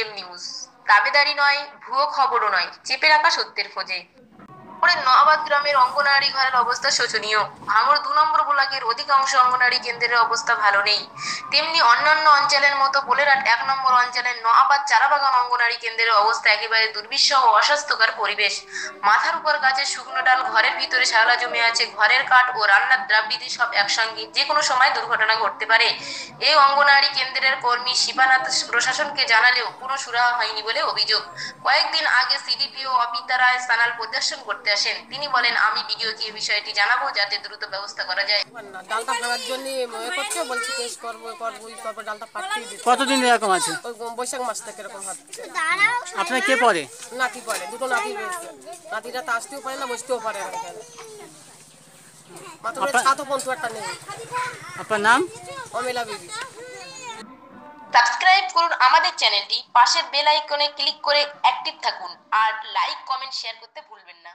CM news. দাবেদারি নয়, ভুয়ো খবরও নয়, চেপে রাখা সত্যের খোঁজে। পরে নওয়াবাদ গ্রামের অঙ্গনারী ঘরের অবস্থা শোচনীয়। ভাঙড় ২ নম্বর ব্লকের অধিকাংশ অঙ্গনারী কেন্দ্রের অবস্থা ভালো নেই। তেমনি অন্যান্য অঞ্চলের মতো পোলেরহাট ১ নম্বর অঞ্চলের নওয়াবাদ চারাবাগান অঙ্গনারী কেন্দ্রের অবস্থা একেবারে দুর্বিষহ ও অস্বাস্থ্যকর পরিবেশ। মাথার উপর গাছের শুকনো ডাল, ঘরের ভিতরে শ্যাওলা জমে আছে, ঘরের কাঠ ও রান্নার দ্রাবৃতি সব একসঙ্গে, যে কোনো সময় দুর্ঘটনা ঘটতে পারে। এই অঙ্গনারী কেন্দ্রের কর্মী শিবানাথ প্রশাসনকে জানালেও কোনো সুরাহা হয়নি বলে অভিযোগ। কয়েকদিন আগে সিডিপিও অপিতা রায় সানাল পরিদর্শন করতে আসেন। তিনি বলেন, আমি বিডিওকে এই বিষয়টি জানাবো যাতে দ্রুত ব্যবস্থা করা যায়। ডালটা ভাঙার জন্য করছে, বলছে কেস করবো ডালটা পাঠিয়ে দিচ্ছে। কতদিন এরকম আছে? ওই বৈশাখ মাস থেকে এরকম হচ্ছে। আপনার কে পড়ে? নাতি পড়ে, দুটো নাতি রয়েছে। নাতিরা তো আসতেও পারে না, বসতেও পারে না এখানে। মাত্র ছাতও পর্যন্ত একটা নেই। আপনার নাম? অমেলা বিবি। সাবস্ক্রাইব করুন আমাদের চ্যানেলটি, পাশের বেল আইকনে ক্লিক করে অ্যাক্টিভ থাকুন আর লাইক, কমেন্ট, শেয়ার করতে ভুলবেন না।